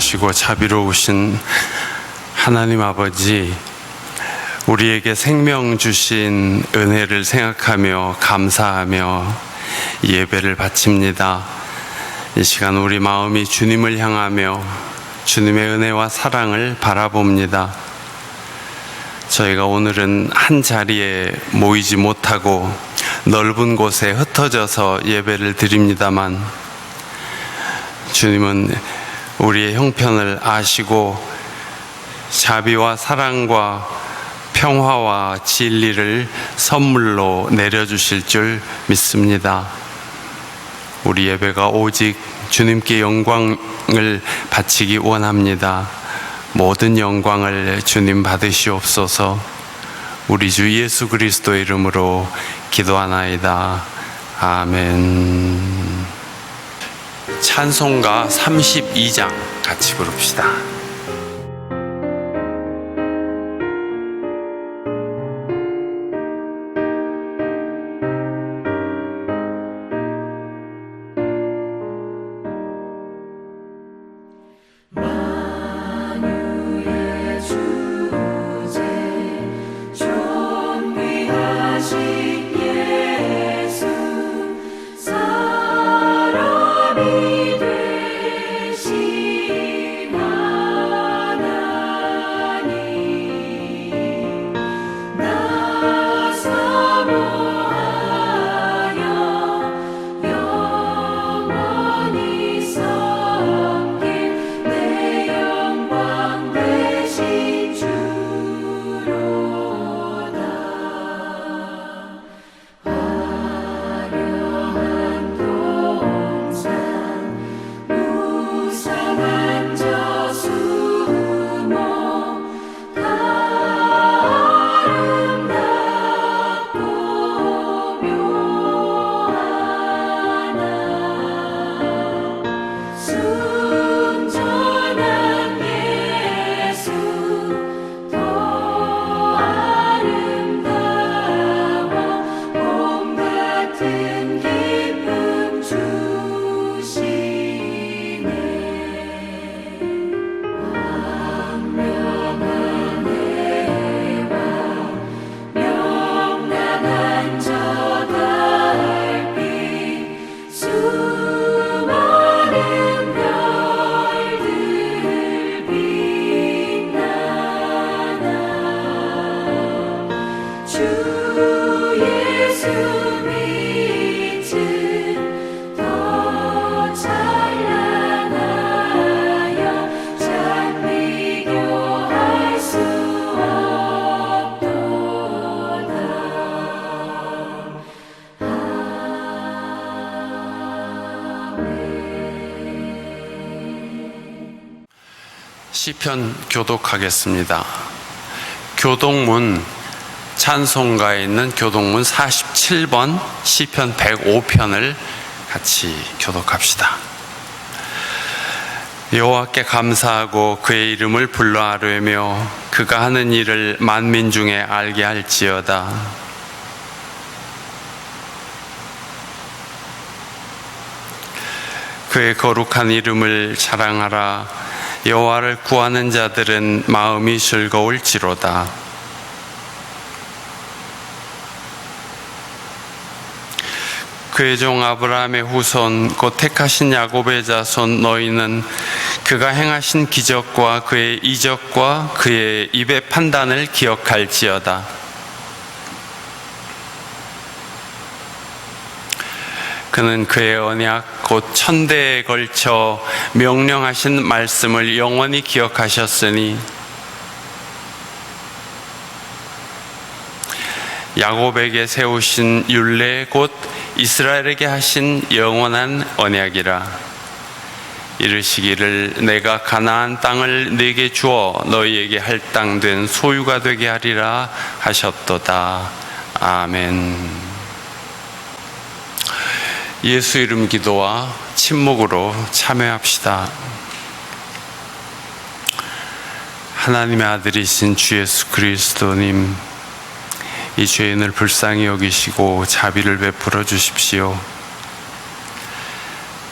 선하시고 자비로우신 하나님 아버지, 우리에게 생명 주신 은혜를 생각하며 감사하며 예배를 바칩니다. 이 시간 우리 마음이 주님을 향하며 주님의 은혜와 사랑을 바라봅니다. 저희가 오늘은 한 자리에 모이지 못하고 넓은 곳에 흩어져서 예배를 드립니다만, 주님은 우리의 형편을 아시고 자비와 사랑과 평화와 진리를 선물로 내려주실 줄 믿습니다. 우리 예배가 오직 주님께 영광을 바치기 원합니다. 모든 영광을 주님 받으시옵소서. 우리 주 예수 그리스도의 이름으로 기도하나이다. 아멘. 찬송가 32장 같이 부릅시다. 시편 교독하겠습니다. 교독문, 찬송가에 있는 교독문 47번 시편 105편을 같이 교독합시다. 여호와께 감사하고 그의 이름을 불러 아뢰며 그가 하는 일을 만민 중에 알게 할지어다. 그의 거룩한 이름을 자랑하라. 여호와를 구하는 자들은 마음이 즐거울지로다. 그의 종 아브라함의 후손 곧 택하신 야곱의 자손 너희는 그가 행하신 기적과 그의 이적과 그의 입의 판단을 기억할지어다. 그는 그의 언약 곧 천대에 걸쳐 명령하신 말씀을 영원히 기억하셨으니 야곱에게 세우신 율례 곧 이스라엘에게 하신 영원한 언약이라. 이르시기를 내가 가나안 땅을 네게 주어 너희에게 할당된 소유가 되게 하리라 하셨도다. 아멘. 예수 이름 기도와 침묵으로 참여합시다. 하나님의 아들이신 주 예수 그리스도님, 이 죄인을 불쌍히 여기시고 자비를 베풀어 주십시오.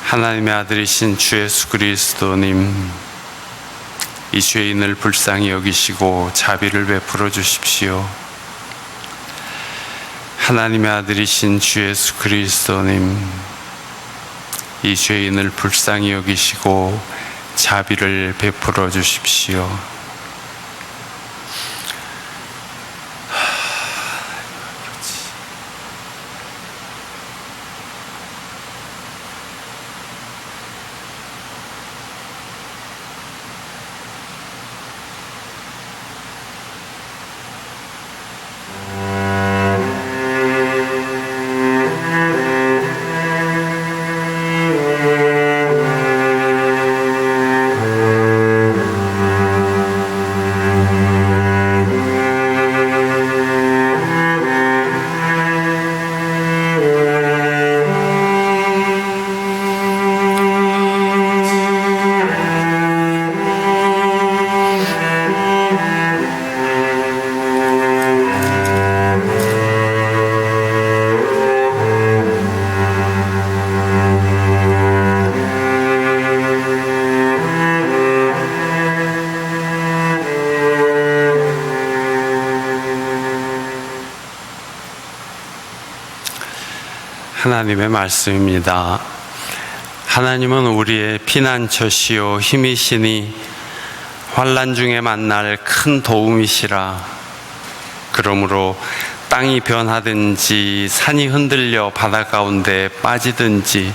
하나님의 아들이신 주 예수 그리스도님, 이 죄인을 불쌍히 여기시고 자비를 베풀어 주십시오. 하나님의 아들이신 주 예수 그리스도님, 이 죄인을 불쌍히 여기시고 자비를 베풀어 주십시오. 하나님의 말씀입니다. 하나님은 우리의 피난처시요 힘이시니 환난 중에 만날 큰 도움이시라. 그러므로 땅이 변하든지 산이 흔들려 바다 가운데 빠지든지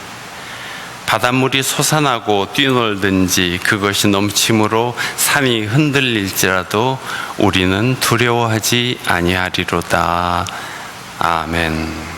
바닷물이 솟아나고 뛰놀든지 그것이 넘침으로 산이 흔들릴지라도 우리는 두려워하지 아니하리로다. 아멘.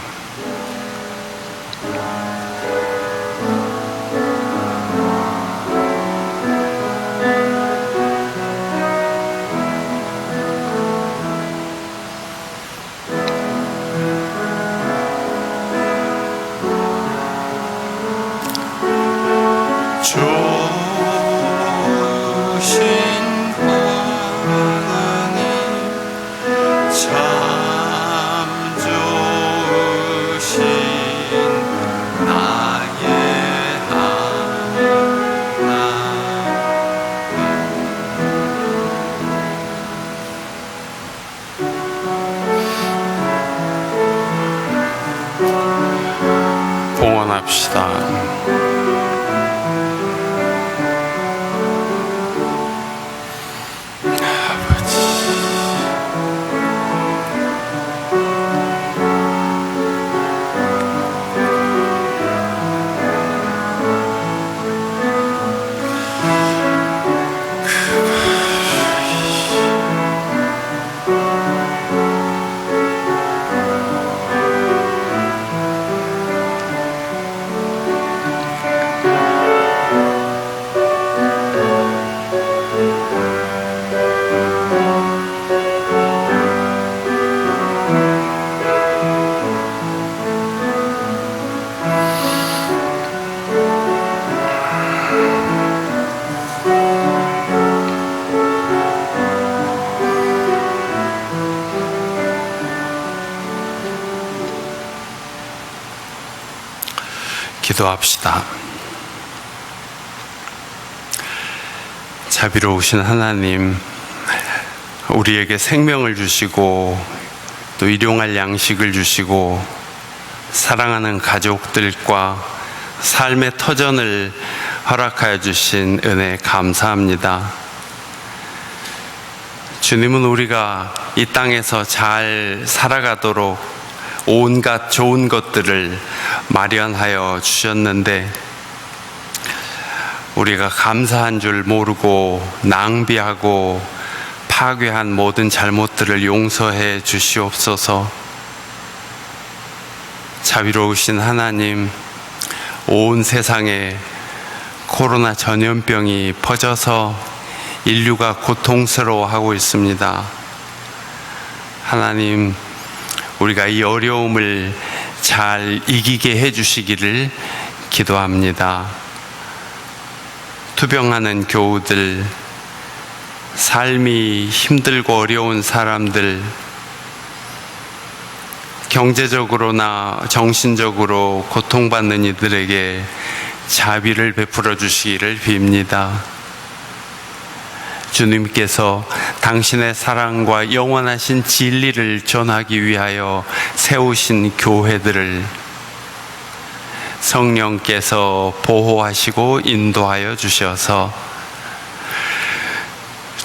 봉헌합시다. 기도합시다. 자비로우신 하나님, 우리에게 생명을 주시고 또 일용할 양식을 주시고 사랑하는 가족들과 삶의 터전을 허락하여 주신 은혜 감사합니다. 주님은 우리가 이 땅에서 잘 살아가도록 온갖 좋은 것들을 마련하여 주셨는데 우리가 감사한 줄 모르고 낭비하고 파괴한 모든 잘못들을 용서해 주시옵소서. 자비로우신 하나님, 온 세상에 코로나 전염병이 퍼져서 인류가 고통스러워하고 있습니다. 하나님, 우리가 이 어려움을 잘 이기게 해주시기를 기도합니다. 투병하는 교우들, 삶이 힘들고 어려운 사람들, 경제적으로나 정신적으로 고통받는 이들에게 자비를 베풀어 주시기를 빕니다. 주님께서 당신의 사랑과 영원하신 진리를 전하기 위하여 세우신 교회들을 성령께서 보호하시고 인도하여 주셔서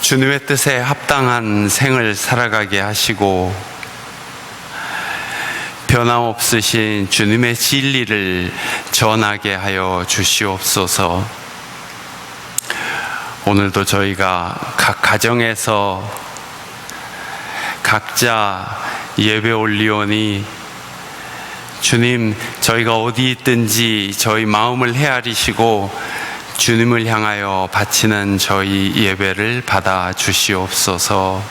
주님의 뜻에 합당한 생을 살아가게 하시고 변함없으신 주님의 진리를 전하게 하여 주시옵소서. 오늘도 저희가 각 가정에서 각자 예배 올리오니 주님, 저희가 어디 있든지 저희 마음을 헤아리시고 주님을 향하여 바치는 저희 예배를 받아 주시옵소서.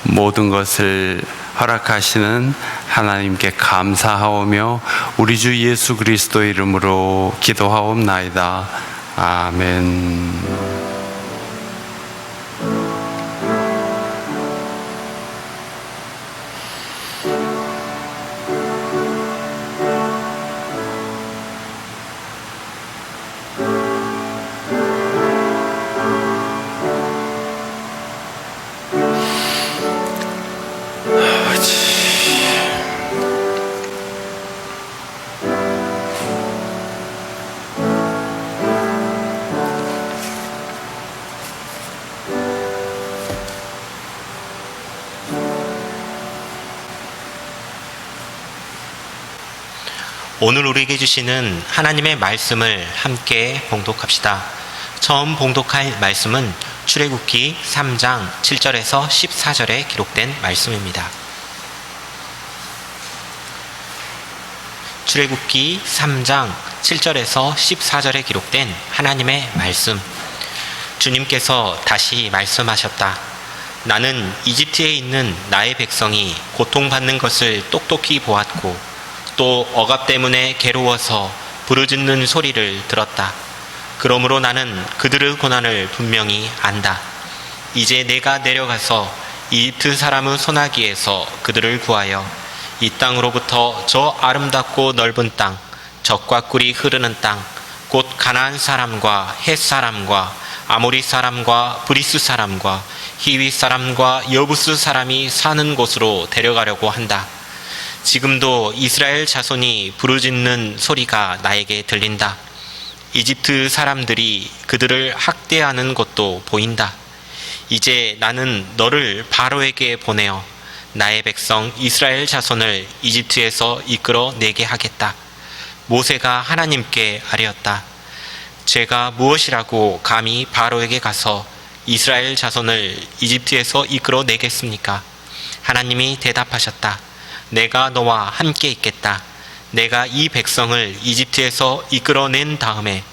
모든 것을 허락하시는 하나님께 감사하오며 우리 주 예수 그리스도 이름으로 기도하옵나이다. 아멘. 오늘 우리에게 주시는 하나님의 말씀을 함께 봉독합시다. 처음 봉독할 말씀은 출애굽기 3장 7절에서 14절에 기록된 말씀입니다. 출애굽기 3장 7절에서 14절에 기록된 하나님의 말씀. 주님께서 다시 말씀하셨다. 나는 이집트에 있는 나의 백성이 고통받는 것을 똑똑히 보았고 또 억압 때문에 괴로워서 부르짖는 소리를 들었다. 그러므로 나는 그들의 고난을 분명히 안다. 이제 내가 내려가서 이집트 사람의 손아귀에서 그들을 구하여 이 땅으로부터 저 아름답고 넓은 땅, 젖과 꿀이 흐르는 땅, 곧 가나안 사람과 헷 사람과 아모리 사람과 브리스 사람과 히위 사람과 여부스 사람이 사는 곳으로 데려가려고 한다. 지금도 이스라엘 자손이 부르짖는 소리가 나에게 들린다. 이집트 사람들이 그들을 학대하는 것도 보인다. 이제 나는 너를 바로에게 보내어 나의 백성 이스라엘 자손을 이집트에서 이끌어 내게 하겠다. 모세가 하나님께 아뢰었다. 제가 무엇이라고 감히 바로에게 가서 이스라엘 자손을 이집트에서 이끌어 내겠습니까? 하나님이 대답하셨다. 내가 너와 함께 있겠다. 내가 이 백성을 이집트에서 이끌어낸 다음에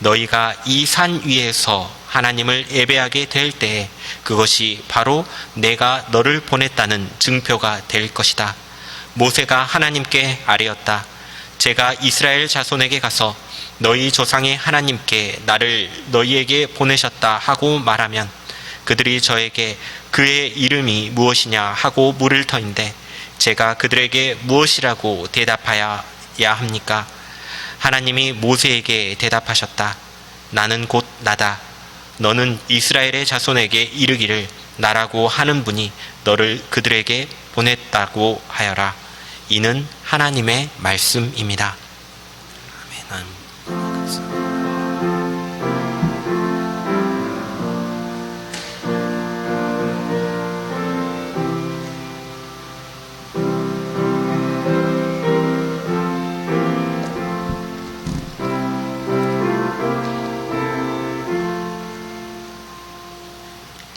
너희가 이 산 위에서 하나님을 예배하게 될 때에 그것이 바로 내가 너를 보냈다는 증표가 될 것이다. 모세가 하나님께 아뢰었다. 제가 이스라엘 자손에게 가서 너희 조상의 하나님께 나를 너희에게 보내셨다 하고 말하면 그들이 저에게 그의 이름이 무엇이냐 하고 물을 터인데 제가 그들에게 무엇이라고 대답해야 합니까? 하나님이 모세에게 대답하셨다. 나는 곧 나다. 너는 이스라엘의 자손에게 이르기를 나라고 하는 분이 너를 그들에게 보냈다고 하여라. 이는 하나님의 말씀입니다. 아멘.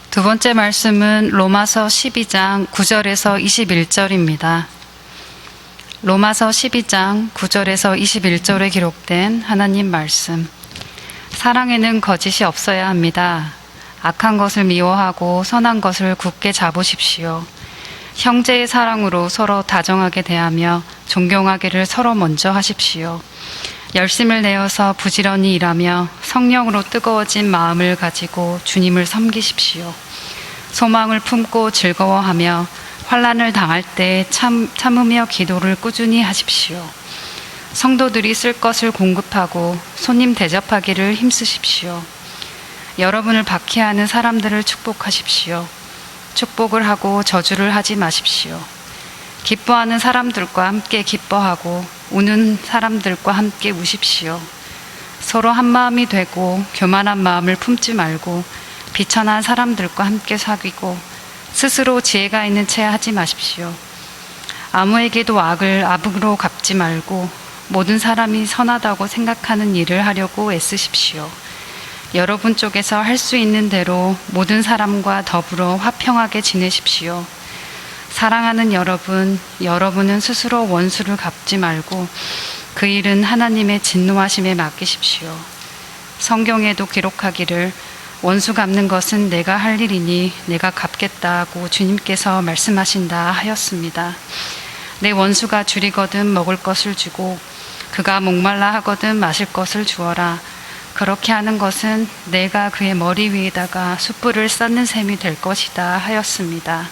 두 번째 말씀은 로마서 12장 9절에서 21절입니다. 로마서 12장 9절에서 21절에 기록된 하나님 말씀. 사랑에는 거짓이 없어야 합니다. 악한 것을 미워하고 선한 것을 굳게 잡으십시오. 형제의 사랑으로 서로 다정하게 대하며 존경하기를 서로 먼저 하십시오. 열심을 내어서 부지런히 일하며 성령으로 뜨거워진 마음을 가지고 주님을 섬기십시오. 소망을 품고 즐거워하며 환난을 당할 때 참으며 기도를 꾸준히 하십시오. 성도들이 쓸 것을 공급하고 손님 대접하기를 힘쓰십시오. 여러분을 박해하는 사람들을 축복하십시오. 축복을 하고 저주를 하지 마십시오. 기뻐하는 사람들과 함께 기뻐하고 우는 사람들과 함께 우십시오. 서로 한 마음이 되고 교만한 마음을 품지 말고 비천한 사람들과 함께 사귀고 스스로 지혜가 있는 채 하지 마십시오. 아무에게도 악을 악으로 갚지 말고 모든 사람이 선하다고 생각하는 일을 하려고 애쓰십시오. 여러분 쪽에서 할 수 있는 대로 모든 사람과 더불어 화평하게 지내십시오. 사랑하는 여러분, 여러분은 스스로 원수를 갚지 말고 그 일은 하나님의 진노하심에 맡기십시오. 성경에도 기록하기를 원수 갚는 것은 내가 할 일이니 내가 갚겠다고 주님께서 말씀하신다 하였습니다. 내 원수가 줄이거든 먹을 것을 주고 그가 목말라 하거든 마실 것을 주어라. 그렇게 하는 것은 내가 그의 머리 위에다가 숯불을 쌓는 셈이 될 것이다 하였습니다.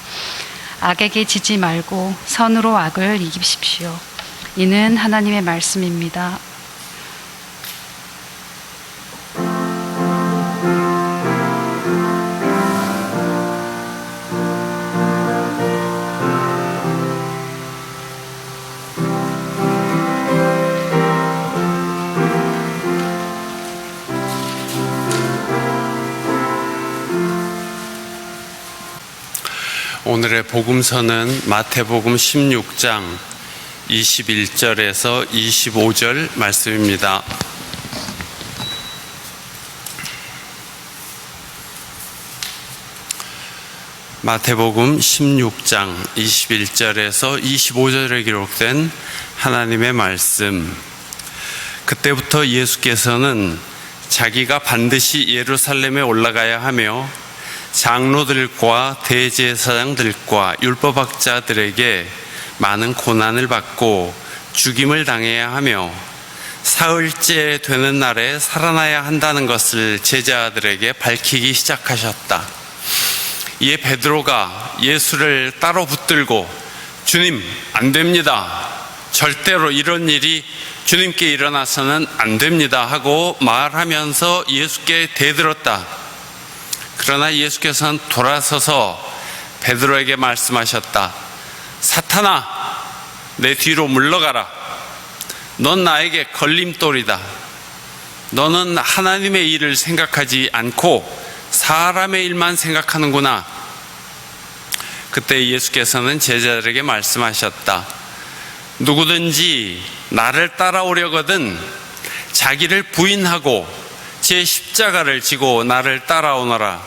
악에게 지지 말고 선으로 악을 이기십시오. 이는 하나님의 말씀입니다. 오늘의 복음서는 마태복음 16장 21절에서 25절 말씀입니다. 마태복음 16장 21절에서 25절에 기록된 하나님의 말씀. 그때부터 예수께서는 자기가 반드시 예루살렘에 올라가야 하며 장로들과 대제사장들과 율법학자들에게 많은 고난을 받고 죽임을 당해야 하며 사흘째 되는 날에 살아나야 한다는 것을 제자들에게 밝히기 시작하셨다. 이에 베드로가 예수를 따로 붙들고 주님, 안 됩니다. 절대로 이런 일이 주님께 일어나서는 안 됩니다 하고 말하면서 예수께 대들었다. 그러나 예수께서는 돌아서서 베드로에게 말씀하셨다. 사탄아, 내 뒤로 물러가라. 넌 나에게 걸림돌이다. 너는 하나님의 일을 생각하지 않고 사람의 일만 생각하는구나. 그때 예수께서는 제자들에게 말씀하셨다. 누구든지 나를 따라오려거든 자기를 부인하고 제 십자가를 지고 나를 따라오너라.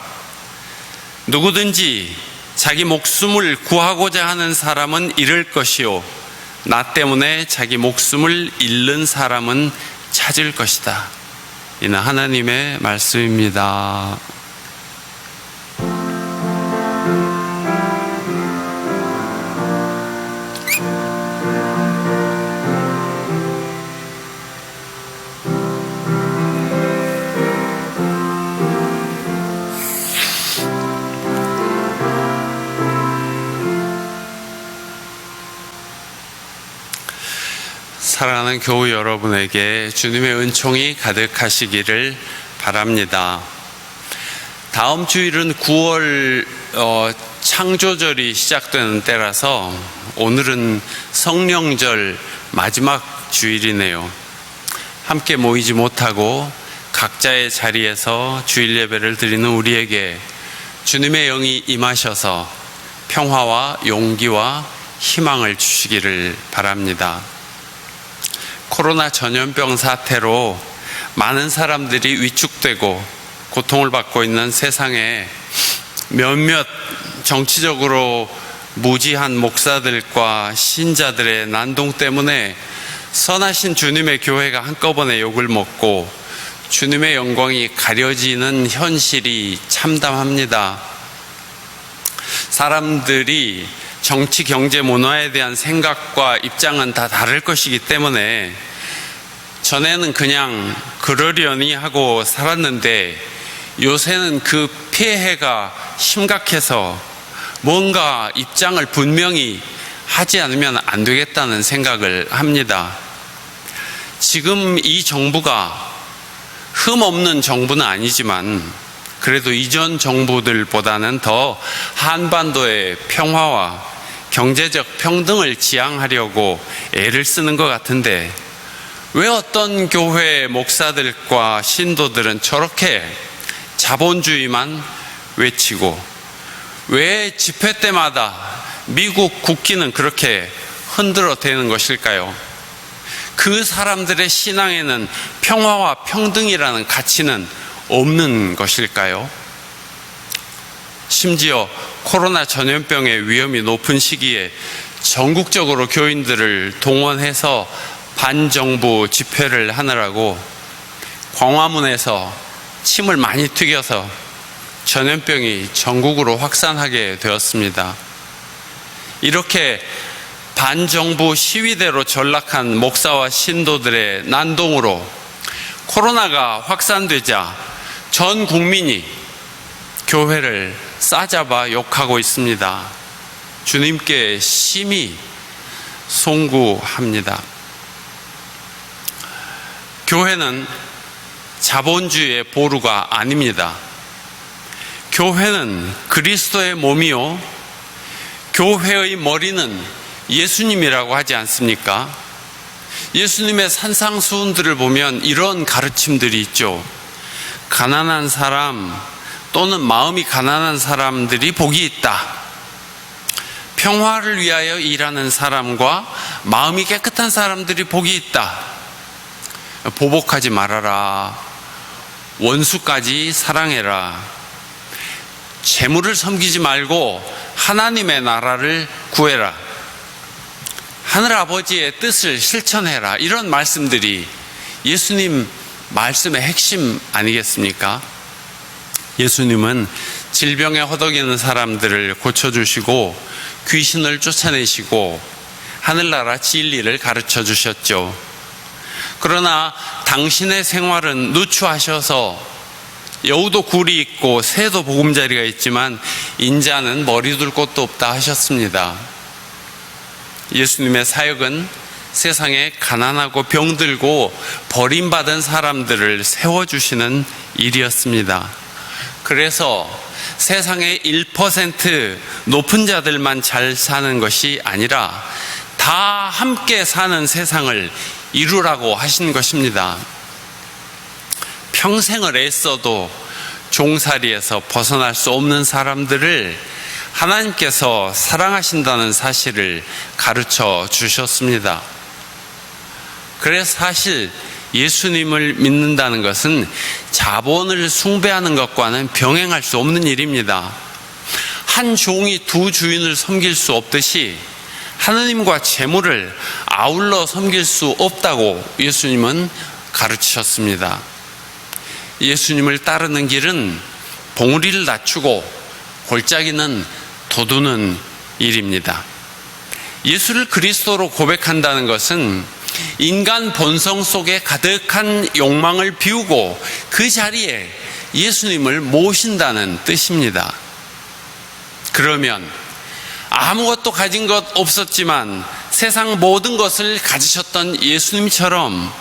누구든지 자기 목숨을 구하고자 하는 사람은 잃을 것이요 나 때문에 자기 목숨을 잃는 사람은 찾을 것이다. 이는 하나님의 말씀입니다. 사랑하는 교우 여러분에게 주님의 은총이 가득하시기를 바랍니다. 다음 주일은 9월 창조절이 시작되는 때라서 오늘은 성령절 마지막 주일이네요. 함께 모이지 못하고 각자의 자리에서 주일 예배를 드리는 우리에게 주님의 영이 임하셔서 평화와 용기와 희망을 주시기를 바랍니다. 코로나 전염병 사태로 많은 사람들이 위축되고 고통을 받고 있는 세상에 몇몇 정치적으로 무지한 목사들과 신자들의 난동 때문에 선하신 주님의 교회가 한꺼번에 욕을 먹고 주님의 영광이 가려지는 현실이 참담합니다. 사람들이 정치, 경제, 문화에 대한 생각과 입장은 다 다를 것이기 때문에 전에는 그냥 그러려니 하고 살았는데 요새는 그 폐해가 심각해서 뭔가 입장을 분명히 하지 않으면 안 되겠다는 생각을 합니다. 지금 이 정부가 흠없는 정부는 아니지만 그래도 이전 정부들보다는 더 한반도의 평화와 경제적 평등을 지향하려고 애를 쓰는 것 같은데, 왜 어떤 교회 목사들과 신도들은 저렇게 자본주의만 외치고, 왜 집회 때마다 미국 국기는 그렇게 흔들어 대는 것일까요? 그 사람들의 신앙에는 평화와 평등이라는 가치는 없는 것일까요? 심지어 코로나 전염병의 위험이 높은 시기에 전국적으로 교인들을 동원해서 반정부 집회를 하느라고 광화문에서 침을 많이 튀겨서 전염병이 전국으로 확산하게 되었습니다. 이렇게 반정부 시위대로 전락한 목사와 신도들의 난동으로 코로나가 확산되자 전 국민이 교회를 싸잡아 욕하고 있습니다. 주님께 심히 송구합니다. 교회는 자본주의의 보루가 아닙니다. 교회는 그리스도의 몸이요, 교회의 머리는 예수님이라고 하지 않습니까? 예수님의 산상수훈들을 보면 이런 가르침들이 있죠. 가난한 사람 또는 마음이 가난한 사람들이 복이 있다. 평화를 위하여 일하는 사람과 마음이 깨끗한 사람들이 복이 있다. 보복하지 말아라. 원수까지 사랑해라. 재물을 섬기지 말고 하나님의 나라를 구해라. 하늘아버지의 뜻을 실천해라. 이런 말씀들이 예수님 말씀의 핵심 아니겠습니까? 예수님은 질병에 허덕이는 사람들을 고쳐주시고 귀신을 쫓아내시고 하늘나라 진리를 가르쳐 주셨죠. 그러나 당신의 생활은 누추하셔서 여우도 굴이 있고 새도 보금자리가 있지만 인자는 머리 둘 곳도 없다 하셨습니다. 예수님의 사역은 세상에 가난하고 병들고 버림받은 사람들을 세워주시는 일이었습니다. 그래서 세상의 1% 높은 자들만 잘 사는 것이 아니라 다 함께 사는 세상을 이루라고 하신 것입니다. 평생을 애써도 종살이에서 벗어날 수 없는 사람들을 하나님께서 사랑하신다는 사실을 가르쳐 주셨습니다. 그래서 사실 예수님을 믿는다는 것은 자본을 숭배하는 것과는 병행할 수 없는 일입니다. 한 종이 두 주인을 섬길 수 없듯이 하느님과 재물을 아울러 섬길 수 없다고 예수님은 가르치셨습니다. 예수님을 따르는 길은 봉우리를 낮추고 골짜기는 돋우는 일입니다. 예수를 그리스도로 고백한다는 것은 인간 본성 속에 가득한 욕망을 비우고 그 자리에 예수님을 모신다는 뜻입니다. 그러면 아무것도 가진 것 없었지만 세상 모든 것을 가지셨던 예수님처럼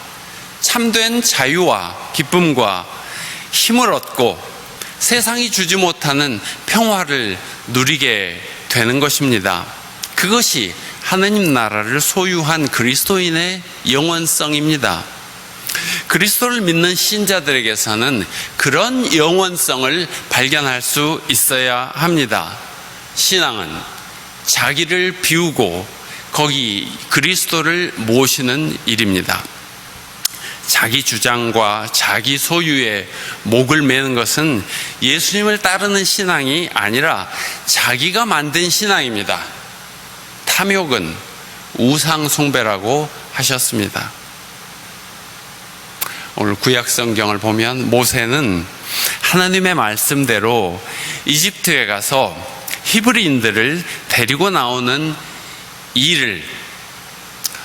참된 자유와 기쁨과 힘을 얻고 세상이 주지 못하는 평화를 누리게 되는 것입니다. 그것이 하느님 나라를 소유한 그리스도인의 영원성입니다. 그리스도를 믿는 신자들에게서는 그런 영원성을 발견할 수 있어야 합니다. 신앙은 자기를 비우고 거기 그리스도를 모시는 일입니다. 자기 주장과 자기 소유에 목을 매는 것은 예수님을 따르는 신앙이 아니라 자기가 만든 신앙입니다. 탐욕은 우상 숭배라고 하셨습니다. 오늘 구약 성경을 보면 모세는 하나님의 말씀대로 이집트에 가서 히브리인들을 데리고 나오는 일을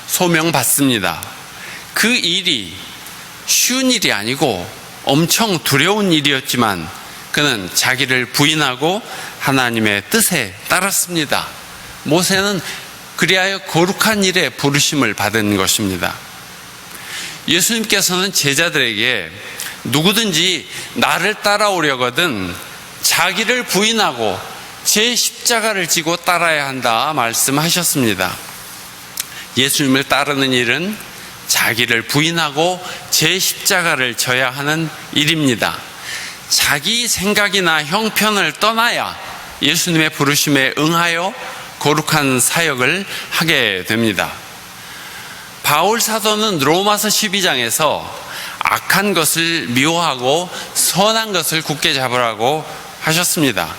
소명받습니다. 그 일이 쉬운 일이 아니고 엄청 두려운 일이었지만 그는 자기를 부인하고 하나님의 뜻에 따랐습니다. 모세는 그리하여 거룩한 일에 부르심을 받은 것입니다. 예수님께서는 제자들에게 누구든지 나를 따라오려거든 자기를 부인하고 제 십자가를 지고 따라야 한다 말씀하셨습니다. 예수님을 따르는 일은 자기를 부인하고 제 십자가를 져야 하는 일입니다. 자기 생각이나 형편을 떠나야 예수님의 부르심에 응하여 거룩한 사역을 하게 됩니다. 바울 사도는 로마서 12장에서 악한 것을 미워하고 선한 것을 굳게 잡으라고 하셨습니다.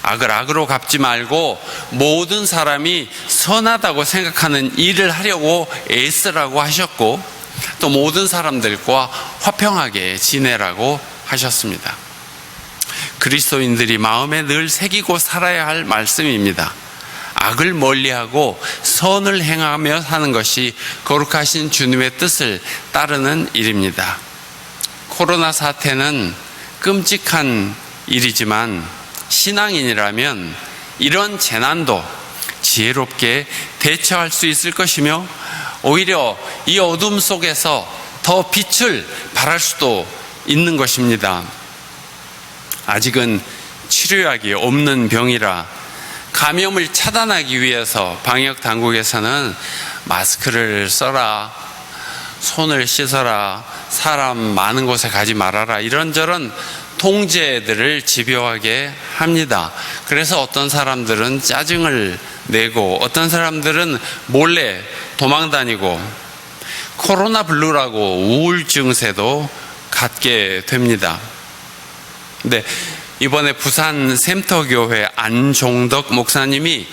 악을 악으로 갚지 말고 모든 사람이 선하다고 생각하는 일을 하려고 애쓰라고 하셨고, 또 모든 사람들과 화평하게 지내라고 하셨습니다. 그리스도인들이 마음에 늘 새기고 살아야 할 말씀입니다. 악을 멀리하고 선을 행하며 사는 것이 거룩하신 주님의 뜻을 따르는 일입니다. 코로나 사태는 끔찍한 일이지만 신앙인이라면 이런 재난도 지혜롭게 대처할 수 있을 것이며, 오히려 이 어둠 속에서 더 빛을 발할 수도 있는 것입니다. 아직은 치료약이 없는 병이라 감염을 차단하기 위해서 방역 당국에서는 마스크를 써라, 손을 씻어라, 사람 많은 곳에 가지 말아라, 이런저런 통제들을 집요하게 합니다. 그래서 어떤 사람들은 짜증을 내고 어떤 사람들은 몰래 도망다니고 코로나 블루라고 우울증 세도 갖게 됩니다. 근데 이번에 부산 샘터교회 안종덕 목사님이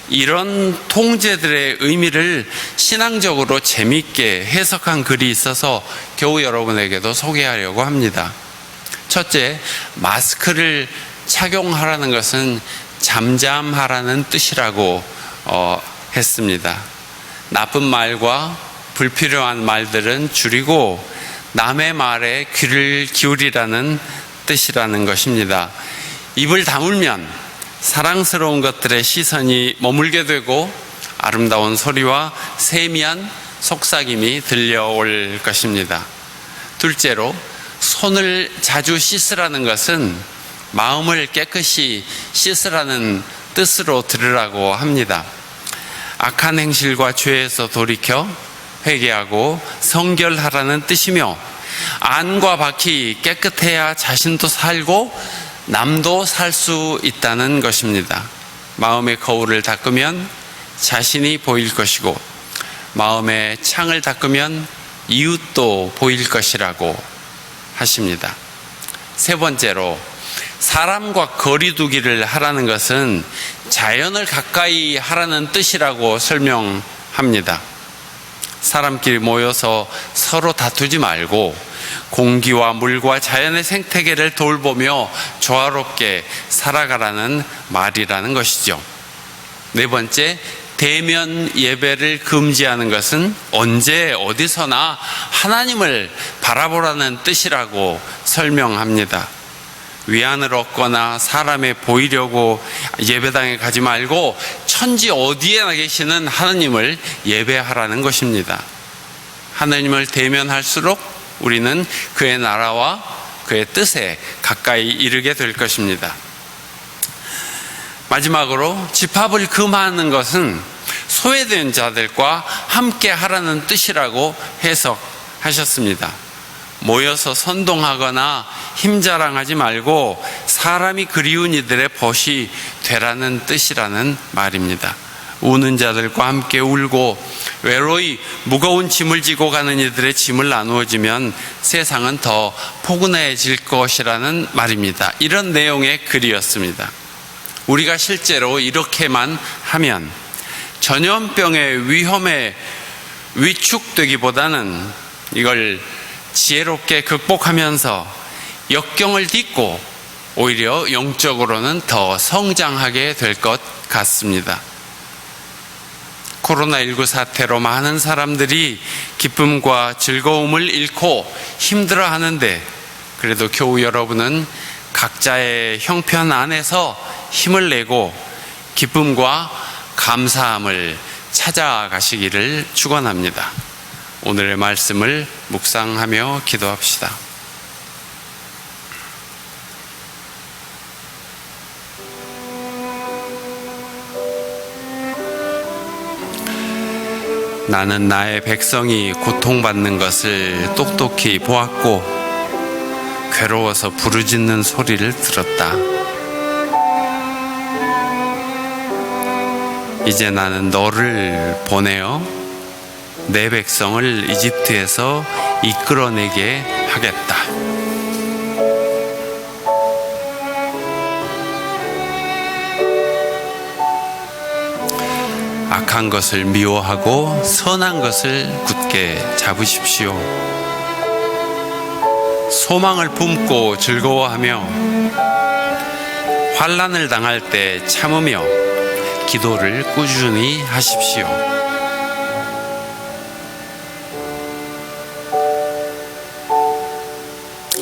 이런 통제들의 의미를 신앙적으로 재미있게 해석한 글이 있어서 겨우 여러분에게도 소개하려고 합니다. 첫째, 마스크를 착용하라는 것은 잠잠하라는 뜻이라고 했습니다. 나쁜 말과 불필요한 말들은 줄이고 남의 말에 귀를 기울이라는 뜻이라는 것입니다. 입을 다물면 사랑스러운 것들의 시선이 머물게 되고 아름다운 소리와 세미한 속삭임이 들려올 것입니다. 둘째로, 손을 자주 씻으라는 것은 마음을 깨끗이 씻으라는 뜻으로 들으라고 합니다. 악한 행실과 죄에서 돌이켜 회개하고 성결하라는 뜻이며, 안과 밖이 깨끗해야 자신도 살고 남도 살 수 있다는 것입니다. 마음의 거울을 닦으면 자신이 보일 것이고 마음의 창을 닦으면 이웃도 보일 것이라고 하십니다. 세 번째로, 사람과 거리 두기를 하라는 것은 자연을 가까이 하라는 뜻이라고 설명합니다. 사람끼리 모여서 서로 다투지 말고 공기와 물과 자연의 생태계를 돌보며 조화롭게 살아가라는 말이라는 것이죠. 네 번째, 대면 예배를 금지하는 것은 언제 어디서나 하나님을 바라보라는 뜻이라고 설명합니다. 위안을 얻거나 사람에 보이려고 예배당에 가지 말고 천지 어디에나 계시는 하나님을 예배하라는 것입니다. 하나님을 대면할수록 우리는 그의 나라와 그의 뜻에 가까이 이르게 될 것입니다. 마지막으로, 집합을 금하는 것은 소외된 자들과 함께 하라는 뜻이라고 해석하셨습니다. 모여서 선동하거나 힘자랑하지 말고 사람이 그리운 이들의 벗이 되라는 뜻이라는 말입니다. 우는 자들과 함께 울고 외로이 무거운 짐을 지고 가는 이들의 짐을 나누어지면 세상은 더 포근해질 것이라는 말입니다. 이런 내용의 글이었습니다. 우리가 실제로 이렇게만 하면 전염병의 위험에 위축되기보다는 이걸 지혜롭게 극복하면서 역경을 딛고 오히려 영적으로는 더 성장하게 될 것 같습니다. 코로나19 사태로 많은 사람들이 기쁨과 즐거움을 잃고 힘들어하는데, 그래도 교우 여러분은 각자의 형편 안에서 힘을 내고 기쁨과 감사함을 찾아가시기를 축원합니다. 오늘의 말씀을 묵상하며 기도합시다. 나는 나의 백성이 고통받는 것을 똑똑히 보았고 괴로워서 부르짖는 소리를 들었다. 이제 나는 너를 보내어 내 백성을 이집트에서 이끌어내게 하겠다. 악한 것을 미워하고 선한 것을 굳게 잡으십시오. 소망을 품고 즐거워하며 환난을 당할 때 참으며 기도를 꾸준히 하십시오.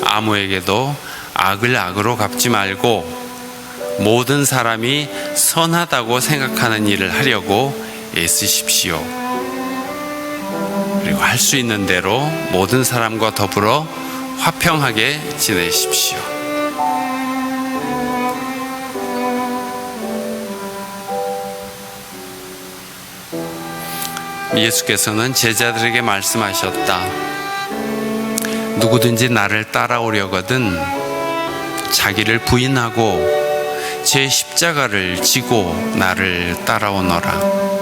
아무에게도 악을 악으로 갚지 말고 모든 사람이 선하다고 생각하는 일을 하려고 애쓰십시오. 그리고 할 수 있는 대로 모든 사람과 더불어 화평하게 지내십시오. 예수께서는 제자들에게 말씀하셨다. 누구든지 나를 따라오려거든 자기를 부인하고 제 십자가를 지고 나를 따라오너라.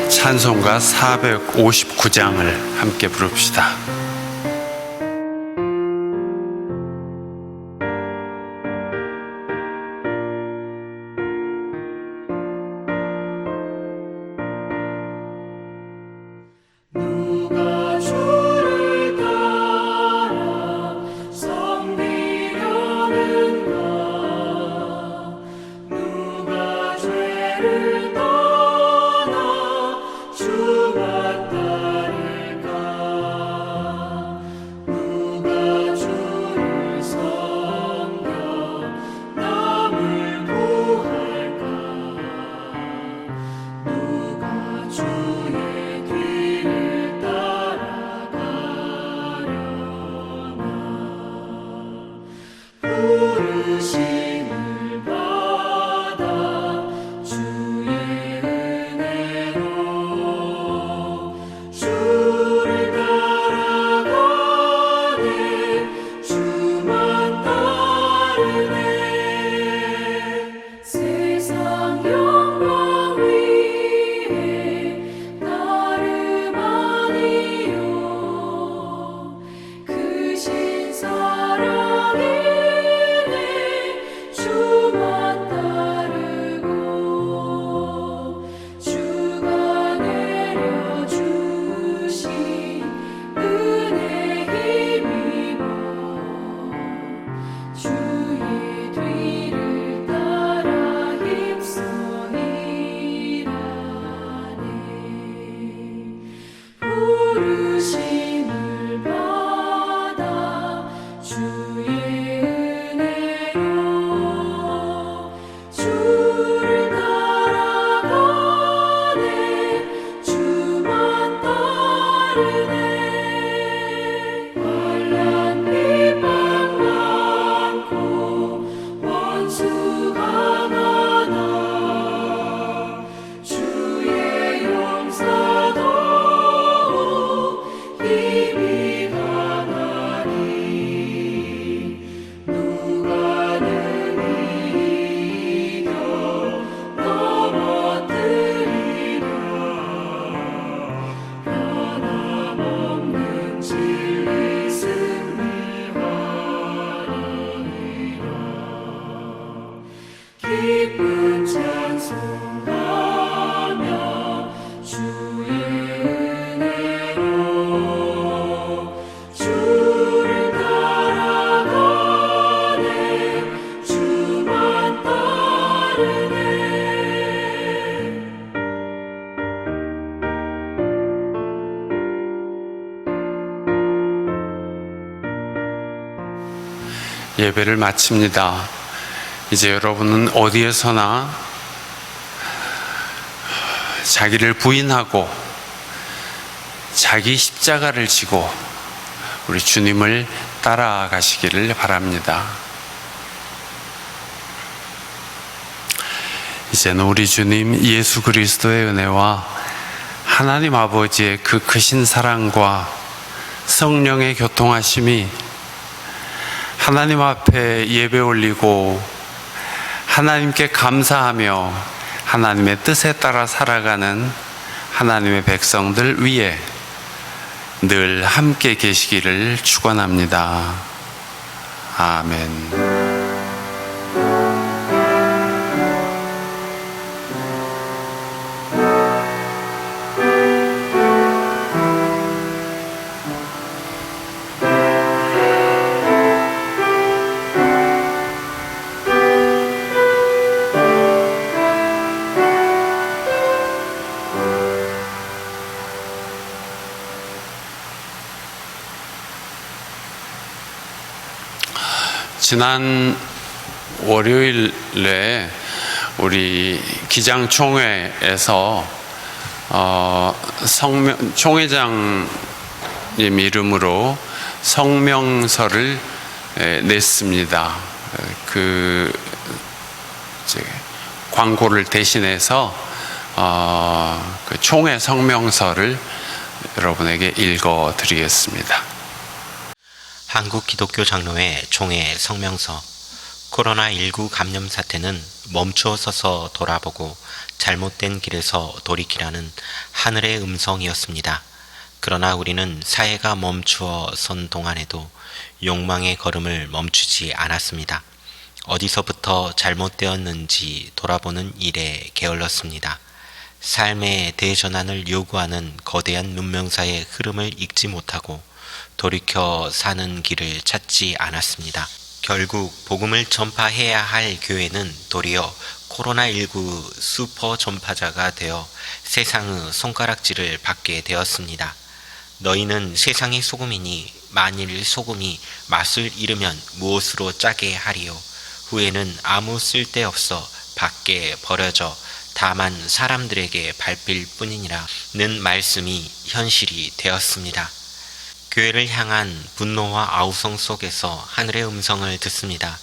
찬송가 459장을 함께 부릅시다. 누가 주를 따라 섬기려는가? 누가 죄를 떠나 주가 따를까? 누가 주를 섬겨 남을 구할까? 누가 주의 뒤를 따라가려나? 부르심을 받아 주의 은혜로 주를 따라가네. 주만 따르네. 세상 영광 위에 나름 아니요 크신 사랑이네. 주만 따르고 주가 내려주신 은혜 힘입어 주의 뒤를 따라 힘써 일하네. 부르심을 받아 주의 은혜로 주를 따라가네. 주만 따르네. 환난 비방 많고 원수가 많아 주의 용사도 힘이 강하니 누가 능히 이겨 넘어뜨리랴. 변함없는 진리 승리하리라. 기쁜 찬송하며 주의 은혜로 주를 따라가네. 주만 따르네. 예배를 마칩니다. 이제 여러분은 어디에서나 자기를 부인하고 자기 십자가를 지고 우리 주님을 따라가시기를 바랍니다. 이제는 우리 주님 예수 그리스도의 은혜와 하나님 아버지의 그 크신 사랑과 성령의 교통하심이 하나님 앞에 예배 올리고 하나님께 감사하며 하나님의 뜻에 따라 살아가는 하나님의 백성들 위에 늘 함께 계시기를 축원합니다. 아멘. 지난 월요일에 우리 기장총회에서 총회장님 이름으로 성명서를 냈습니다. 그 광고를 대신해서 그 총회 성명서를 여러분에게 읽어드리겠습니다. 한국기독교장로회 총회 성명서. 코로나19 감염 사태는 멈추어 서서 돌아보고 잘못된 길에서 돌이키라는 하늘의 음성이었습니다. 그러나 우리는 사회가 멈추어 선 동안에도 욕망의 걸음을 멈추지 않았습니다. 어디서부터 잘못되었는지 돌아보는 일에 게을렀습니다. 삶의 대전환을 요구하는 거대한 문명사의 흐름을 읽지 못하고 돌이켜 사는 길을 찾지 않았습니다. 결국 복음을 전파해야 할 교회는 도리어 코로나19 슈퍼 전파자가 되어 세상의 손가락질을 받게 되었습니다. 너희는 세상의 소금이니 만일 소금이 맛을 잃으면 무엇으로 짜게 하리요? 후에는 아무 쓸데없어 밖에 버려져 다만 사람들에게 밟힐 뿐이니라는 말씀이 현실이 되었습니다. 교회를 향한 분노와 아우성 속에서 하늘의 음성을 듣습니다.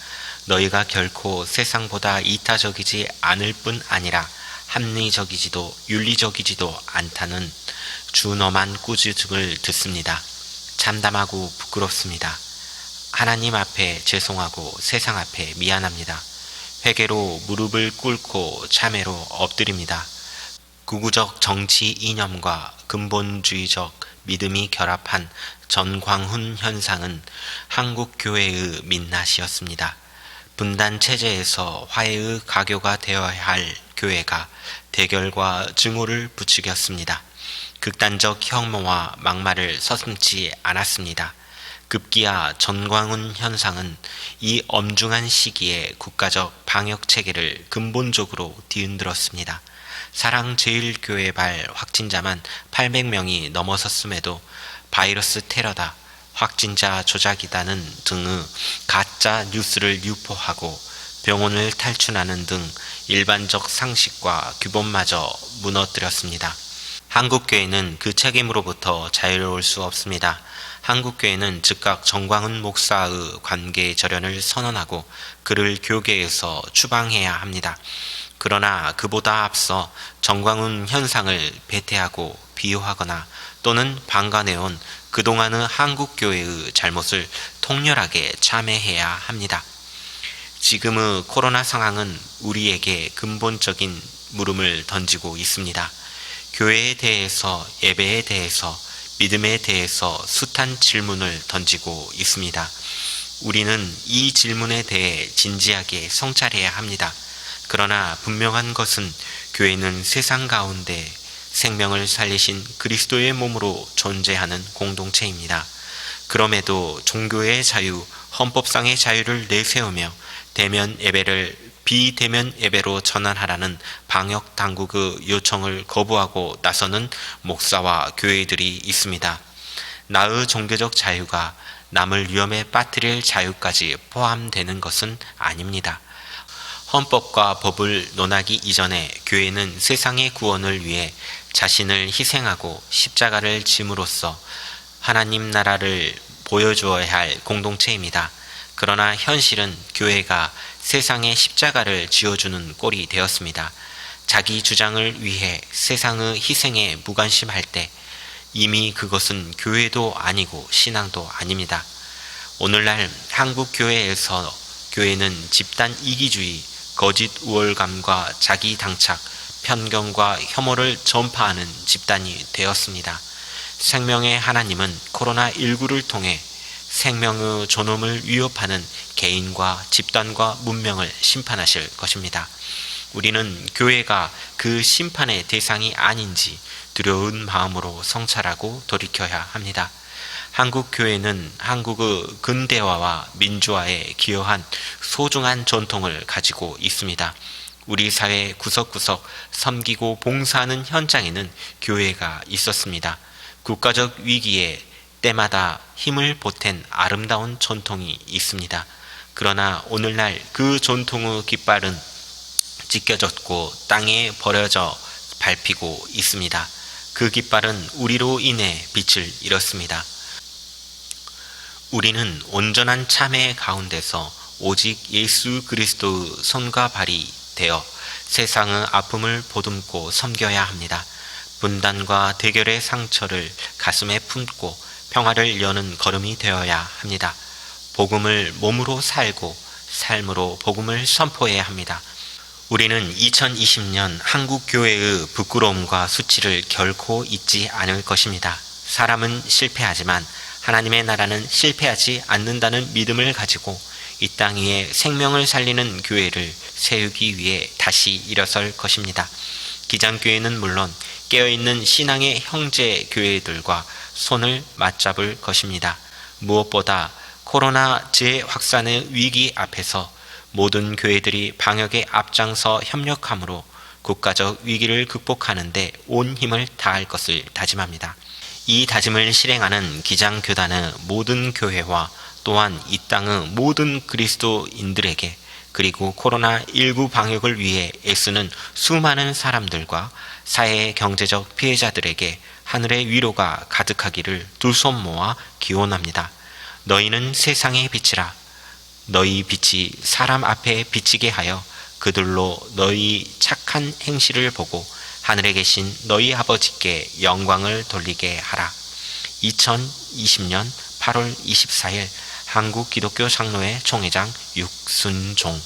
너희가 결코 세상보다 이타적이지 않을 뿐 아니라 합리적이지도 윤리적이지도 않다는 준엄한 꾸짖음을 듣습니다. 참담하고 부끄럽습니다. 하나님 앞에 죄송하고 세상 앞에 미안합니다. 회개로 무릎을 꿇고 참회로 엎드립니다. 구구적 정치 이념과 근본주의적 믿음이 결합한 전광훈 현상은 한국 교회의 민낯이었습니다. 분단 체제에서 화해의 가교가 되어야 할 교회가 대결과 증오를 부추겼습니다. 극단적 혐오와 막말을 서슴지 않았습니다. 급기야 전광훈 현상은 이 엄중한 시기에 국가적 방역 체계를 근본적으로 뒤흔들었습니다. 사랑제일교회발 확진자만 800명이 넘어섰음에도 바이러스 테러다, 확진자 조작이다는 등의 가짜 뉴스를 유포하고 병원을 탈출하는 등 일반적 상식과 규범마저 무너뜨렸습니다. 한국교회는 그 책임으로부터 자유로울 수 없습니다. 한국교회는 즉각 전광훈 목사의 관계 절연을 선언하고 그를 교계에서 추방해야 합니다. 그러나 그보다 앞서 전광훈 현상을 배태하고 비호하거나 또는 방관해온 그동안의 한국교회의 잘못을 통렬하게 참회해야 합니다. 지금의 코로나 상황은 우리에게 근본적인 물음을 던지고 있습니다. 교회에 대해서, 예배에 대해서, 믿음에 대해서 숱한 질문을 던지고 있습니다. 우리는 이 질문에 대해 진지하게 성찰해야 합니다. 그러나 분명한 것은 교회는 세상 가운데 생명을 살리신 그리스도의 몸으로 존재하는 공동체입니다. 그럼에도 종교의 자유, 헌법상의 자유를 내세우며 대면 예배를 비대면 예배로 전환하라는 방역 당국의 요청을 거부하고 나서는 목사와 교회들이 있습니다. 나의 종교적 자유가 남을 위험에 빠뜨릴 자유까지 포함되는 것은 아닙니다. 헌법과 법을 논하기 이전에 교회는 세상의 구원을 위해 자신을 희생하고 십자가를 짐으로써 하나님 나라를 보여주어야 할 공동체입니다. 그러나 현실은 교회가 세상에 십자가를 지어주는 꼴이 되었습니다. 자기 주장을 위해 세상의 희생에 무관심할 때 이미 그것은 교회도 아니고 신앙도 아닙니다. 오늘날 한국 교회에서 교회는 집단 이기주의, 거짓 우월감과 자기 당착, 편견과 혐오를 전파하는 집단이 되었습니다. 생명의 하나님은 코로나19를 통해 생명의 존엄을 위협하는 개인과 집단과 문명을 심판하실 것입니다. 우리는 교회가 그 심판의 대상이 아닌지 두려운 마음으로 성찰하고 돌이켜야 합니다. 한국 교회는 한국의 근대화와 민주화에 기여한 소중한 전통을 가지고 있습니다. 우리 사회 구석구석 섬기고 봉사하는 현장에는 교회가 있었습니다. 국가적 위기에 때마다 힘을 보탠 아름다운 전통이 있습니다. 그러나 오늘날 그 전통의 깃발은 찢겨졌고 땅에 버려져 밟히고 있습니다. 그 깃발은 우리로 인해 빛을 잃었습니다. 우리는 온전한 참회 가운데서 오직 예수 그리스도의 손과 발이 되어 세상의 아픔을 보듬고 섬겨야 합니다. 분단과 대결의 상처를 가슴에 품고 평화를 여는 걸음이 되어야 합니다. 복음을 몸으로 살고 삶으로 복음을 선포해야 합니다. 우리는 2020년 한국 교회의 부끄러움과 수치를 결코 잊지 않을 것입니다. 사람은 실패하지만 하나님의 나라는 실패하지 않는다는 믿음을 가지고 이 땅 위에 생명을 살리는 교회를 세우기 위해 다시 일어설 것입니다. 기장교회는 물론 깨어있는 신앙의 형제 교회들과 손을 맞잡을 것입니다. 무엇보다 코로나 재확산의 위기 앞에서 모든 교회들이 방역에 앞장서 협력함으로 국가적 위기를 극복하는 데 온 힘을 다할 것을 다짐합니다. 이 다짐을 실행하는 기장교단의 모든 교회와 또한 이 땅의 모든 그리스도인들에게 그리고 코로나19 방역을 위해 애쓰는 수많은 사람들과 사회의 경제적 피해자들에게 하늘의 위로가 가득하기를 두 손 모아 기원합니다. 너희는 세상의 빛이라. 너희 빛이 사람 앞에 비치게 하여 그들로 너희 착한 행실을 보고 하늘에 계신 너희 아버지께 영광을 돌리게 하라. 2020년 8월 24일 한국기독교 장로회 총회장 육순종.